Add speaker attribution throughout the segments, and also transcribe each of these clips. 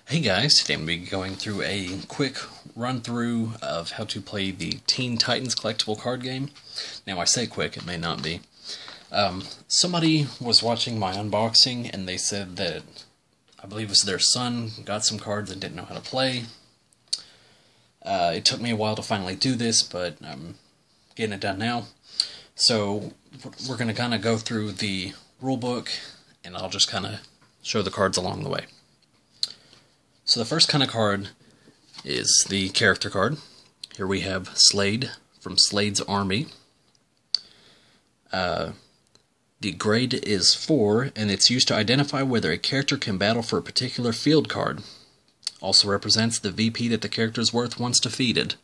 Speaker 1: Hey guys, today I'm going to be going through a quick run-through of how to play the Teen Titans collectible card game. Now I say quick, it may not be. Somebody was watching my unboxing and they said that, I believe it was their son, got some cards and didn't know how to play. It took me a while to finally do this, but I'm getting it done now. So we're going to kind of go through the rulebook and I'll just kind of show the cards along the way. So the first kind of card is the character card. Here we have Slade from Slade's Army. The grade is 4, and it's used to identify whether a character can battle for a particular field card. Also represents the VP that the character is worth once defeated.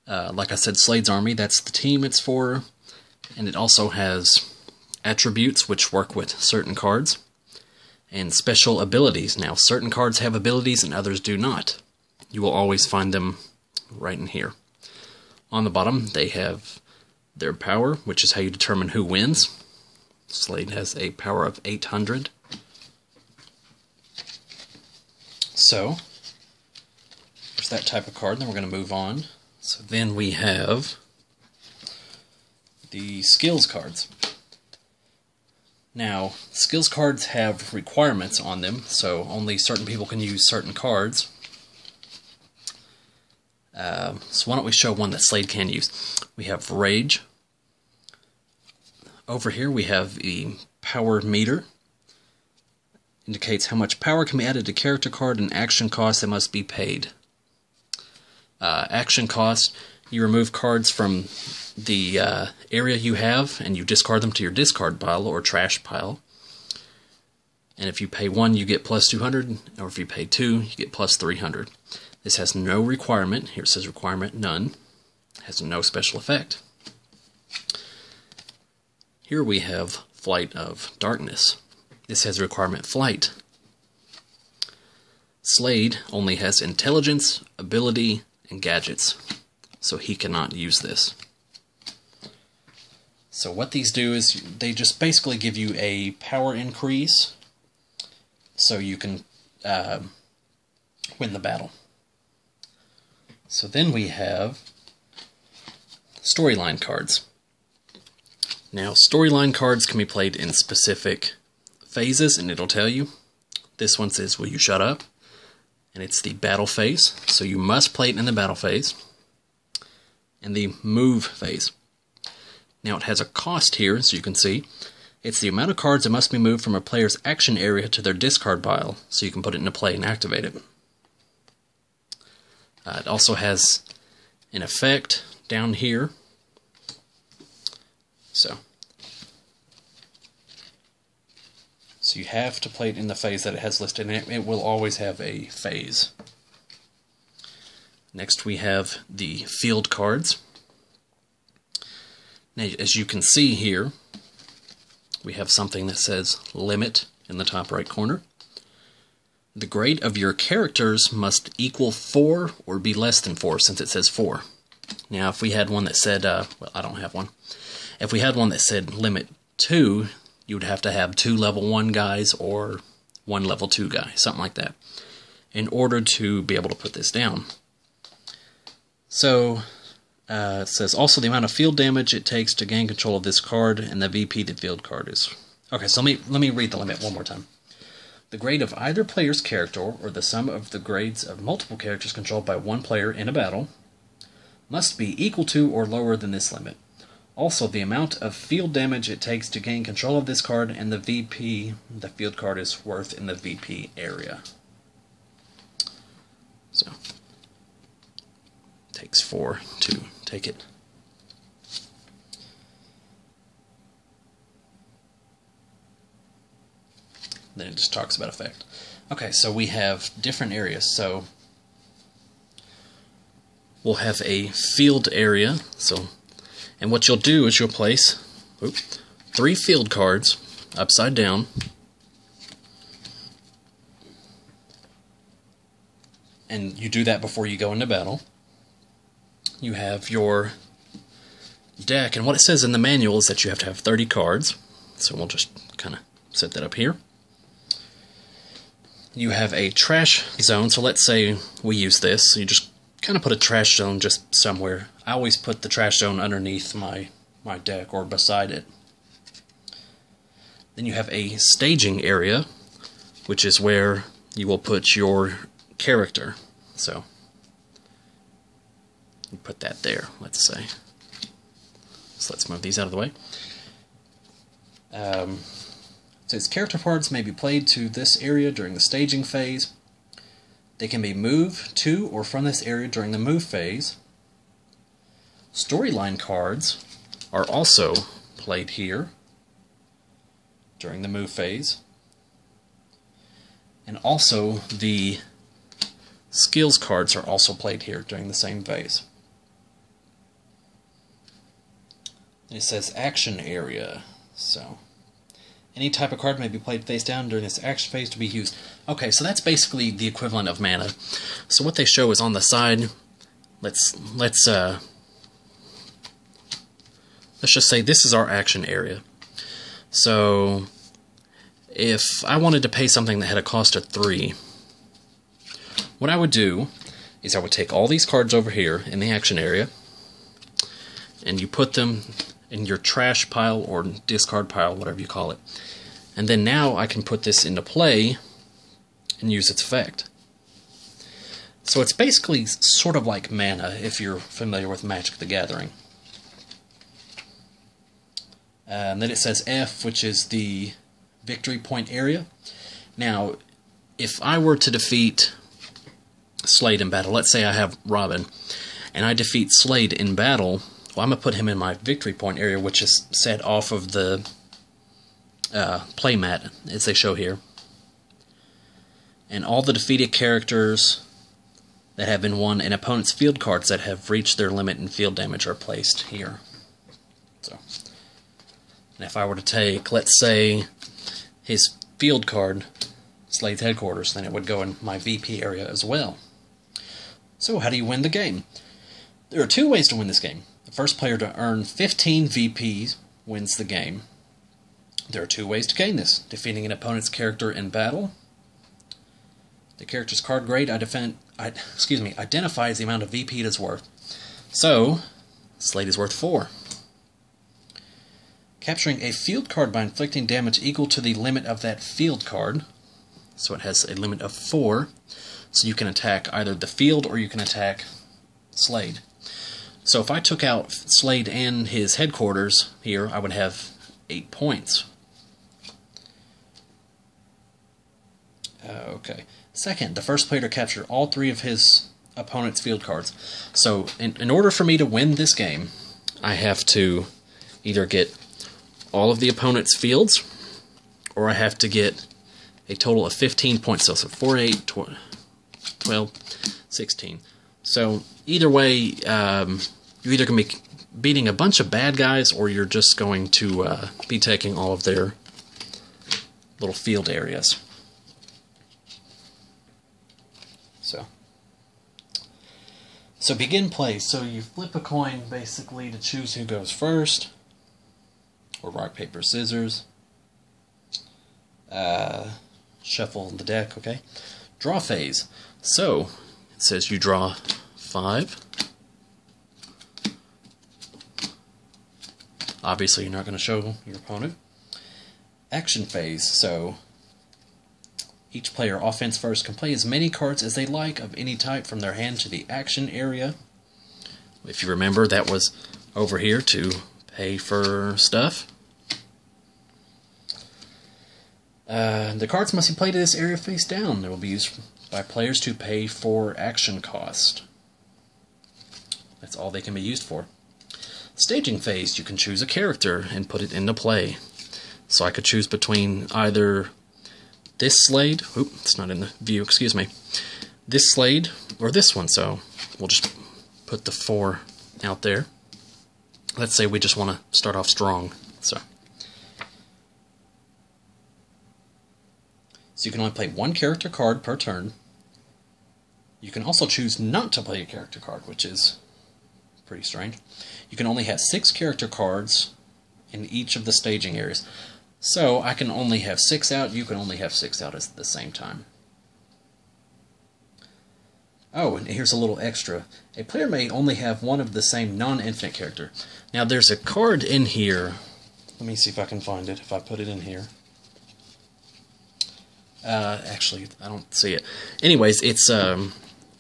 Speaker 1: Like I said, Slade's Army, that's the team it's for, and it also has attributes which work with certain cards. And special abilities. Now, certain cards have abilities and others do not. You will always find them right in here. On the bottom, they have their power, which is how you determine who wins. Slade has a power of 800. So, there's that type of card. Then we're going to move on. So then we have the skills cards. Now, skills cards have requirements on them, so only certain people can use certain cards. So why don't we show one that Slade can use. We have Rage. Over here we have the power meter. Indicates how much power can be added to character card and action cost that must be paid. Action cost, you remove cards from the area you have, and you discard them to your discard pile or trash pile. And if you pay 1, you get plus 200, or if you pay 2, you get plus 300. This has no requirement. Here it says requirement none. It has no special effect. Here we have Flight of Darkness. This has requirement flight. Slade only has intelligence, ability, and gadgets, so he cannot use this. So what these do is they just basically give you a power increase so you can win the battle. So then we have storyline cards. Now storyline cards can be played in specific phases, and it'll tell you. This one says, "Will you shut up?" And it's the battle phase, so you must play it in the battle phase. And the move phase. Now it has a cost here, so you can see. It's the amount of cards that must be moved from a player's action area to their discard pile, so you can put it into play and activate it. It also has an effect down here. So you have to play it in the phase that it has listed, and it will always have a phase. Next we have the field cards. Now, as you can see here, we have something that says limit in the top right corner. The grade of your characters must equal 4 or be less than 4, since it says 4. Now, if we had one that said, well, I don't have one. If we had one that said limit 2, you would have to have 2 level 1 guys or 1 level 2 guy, something like that, in order to be able to put this down. So, it says also the amount of field damage it takes to gain control of this card, and the VP the field card is. Okay, so let me read the limit one more time. The grade of either player's character, or the sum of the grades of multiple characters controlled by one player in a battle, must be equal to or lower than this limit. Also, the amount of field damage it takes to gain control of this card, and the VP the field card is worth in the VP area. So takes 4 to take it. Then it just talks about effect. Okay, so we have different areas. So we'll have a field area. And what you'll do is you'll place 3 field cards upside down. And you do that before you go into battle. You have your deck, and what it says in the manual is that you have to have 30 cards. So we'll just kind of set that up here. you have a trash zone. So let's say we use this. So you just kind of put a trash zone just somewhere. I always put the trash zone underneath my deck or beside it. Then you have a staging area, which is where you will put your character. So you put that there, let's say. So let's move these out of the way. It says character parts may be played to this area during the staging phase. They can be moved to or from this area during the move phase. Storyline cards are also played here during the move phase. And also the skills cards are also played here during the same phase. And it says action area. So any type of card may be played face down during this action phase to be used. Okay, so that's basically the equivalent of mana. So what they show is on the side. Let's just say this is our action area. So if I wanted to pay something that had a cost of 3, what I would do is I would take all these cards over here in the action area, and you put them in your trash pile or discard pile, whatever you call it. And then now I can put this into play and use its effect. So it's basically sort of like mana if you're familiar with Magic the Gathering. And then it says F, which is the victory point area. Now, if I were to defeat Slade in battle, let's say I have Robin, and I defeat Slade in battle, well, I'm going to put him in my victory point area, which is set off of the play mat, as they show here. And all the defeated characters that have been won and opponent's field cards that have reached their limit in field damage are placed here. So, and if I were to take, let's say, his field card, Slade's headquarters, then it would go in my VP area as well. So how do you win the game? There are 2 ways to win this game. The first player to earn 15 VPs wins the game. There are 2 ways to gain this. Defeating an opponent's character in battle. The character's card grade identifies the amount of VP it is worth. So, Slade is worth 4. Capturing a field card by inflicting damage equal to the limit of that field card. So it has a limit of 4. So you can attack either the field or you can attack Slade. So if I took out Slade and his headquarters here, I would have 8 points. Okay. Second, the first player to capture all 3 of his opponent's field cards. So in order for me to win this game, I have to either get all of the opponent's fields, or I have to get a total of 15 points. So 4, 8, 12, 16. So either way, you're either going to be beating a bunch of bad guys, or you're just going to be taking all of their little field areas. So begin play. So you flip a coin basically to choose who goes first, or rock, paper, scissors. Shuffle the deck, okay? Draw phase. So it says you draw 5. Obviously you're not going to show your opponent. Action phase. So each player, offense first, can play as many cards as they like of any type from their hand to the action area. If you remember, that was over here to pay for stuff. The cards must be played in this area face down. They will be used by players to pay for action cost. That's all they can be used for. Staging phase, you can choose a character and put it into play. So I could choose between either this Slade, it's not in the view, excuse me, this Slade or this one, so we'll just put the 4 out there. Let's say we just want to start off strong, so you can only play 1 character card per turn. You can also choose not to play a character card, which is pretty strange. You can only have 6 character cards in each of the staging areas. So I can only have 6 out, you can only have 6 out at the same time. Oh, and here's a little extra. A player may only have one of the same non-infinite character. Now there's a card in here. Let me see if I can find it, if I put it in here. Actually, I don't see it. Anyways, it's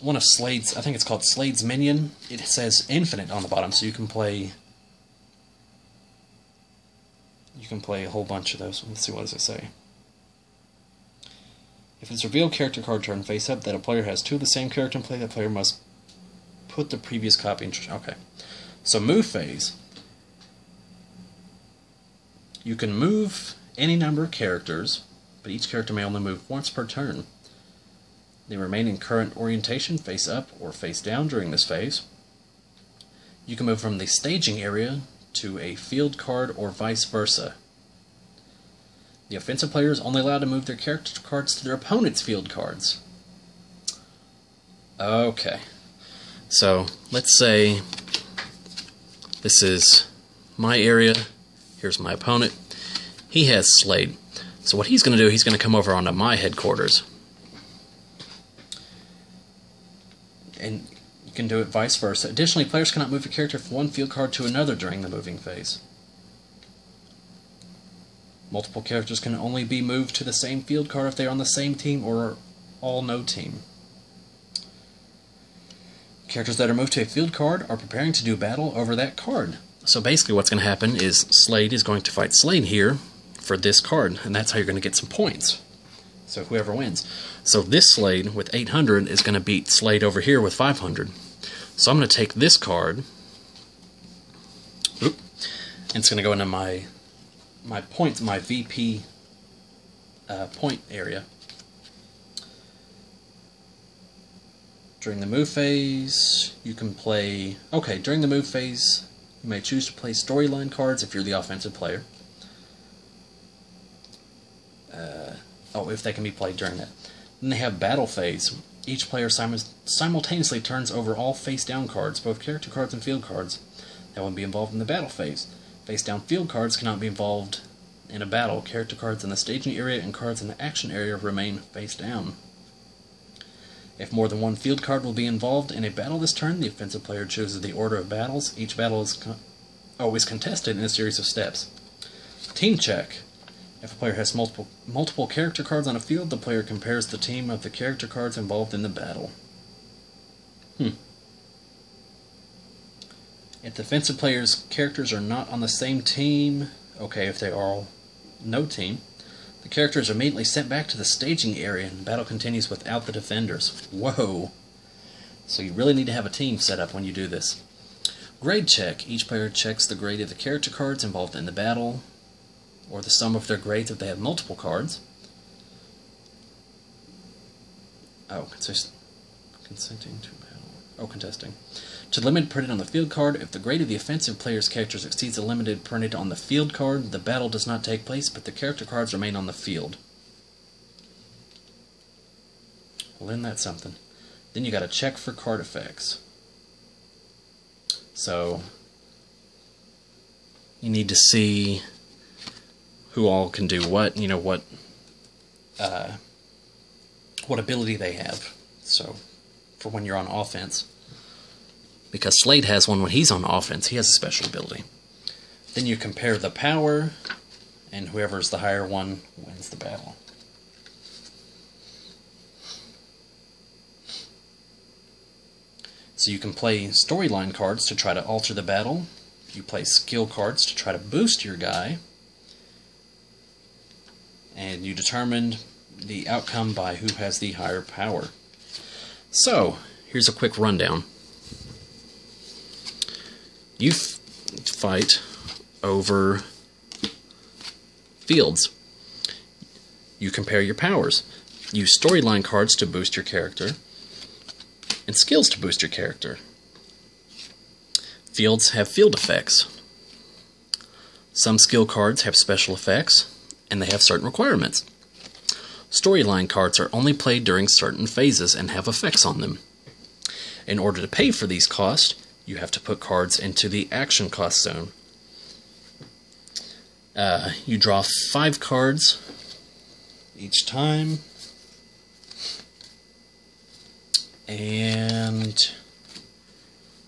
Speaker 1: one of Slade's, I think it's called Slade's Minion. It says infinite on the bottom, so you can play a whole bunch of those. Let's see, what does it say? If it's revealed character card turned face up that a player has two of the same character in play, that player must put the previous copy in. Okay. So move phase. You can move any number of characters, but each character may only move once per turn. They remain in current orientation, face up or face down during this phase. You can move from the staging area to a field card or vice versa. The offensive player is only allowed to move their character cards to their opponent's field cards. Okay. So, let's say this is my area. Here's my opponent. He has Slade. So what he's going to do, he's going to come over onto my headquarters. And you can do it vice versa. Additionally, players cannot move a character from one field card to another during the moving phase. Multiple characters can only be moved to the same field card if they are on the same team or all no team. Characters that are moved to a field card are preparing to do battle over that card. So basically what's going to happen is Slade is going to fight Slade here for this card, and that's how you're going to get some points. So whoever wins. So this Slade with 800 is going to beat Slade over here with 500. So I'm going to take this card, and it's going to go into my points, my VP point area. During the move phase, you can play... Okay, during the move phase, you may choose to play storyline cards if you're the offensive player. If they can be played during that. Then they have battle phase. Each player simultaneously turns over all face-down cards, both character cards and field cards, that would be involved in the battle phase. Face-down field cards cannot be involved in a battle. Character cards in the staging area and cards in the action area remain face-down. If more than one field card will be involved in a battle this turn, the offensive player chooses the order of battles. Each battle is always contested in a series of steps. Team check. If a player has multiple character cards on a field, the player compares the team of the character cards involved in the battle. If the offensive player's characters are not on the same team, okay, if they are all no team, the characters are immediately sent back to the staging area and the battle continues without the defenders. Whoa! So you really need to have a team set up when you do this. Grade check. Each player checks the grade of the character cards involved in the battle, or the sum of their grades if they have multiple cards. Consenting to battle. Contesting. To the limit printed on the field card, if the grade of the offensive player's characters exceeds the limited printed on the field card, the battle does not take place, but the character cards remain on the field. Well, isn't that something? Then you got to check for card effects. So you need to see who all can do what, what ability they have. So for when you're on offense. Because Slade has one when he's on offense. He has a special ability. Then you compare the power, and whoever's the higher one wins the battle. So you can play storyline cards to try to alter the battle. You play skill cards to try to boost your guy. And you determine the outcome by who has the higher power. So, here's a quick rundown. You fight over fields. You compare your powers. Use storyline cards to boost your character, and skills to boost your character. Fields have field effects. Some skill cards have special effects, and they have certain requirements. Storyline cards are only played during certain phases and have effects on them. In order to pay for these costs, you have to put cards into the action cost zone. You draw 5 cards each time, And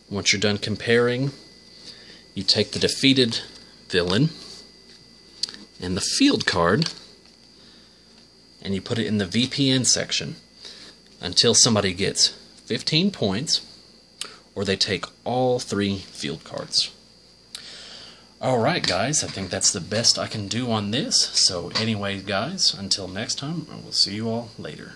Speaker 1: once you're done comparing, you take the defeated villain and the field card and you put it in the VPN section until somebody gets 15 points or they take all 3 field cards. Alright guys, I think that's the best I can do on this. So anyway guys, until next time, I will see you all later.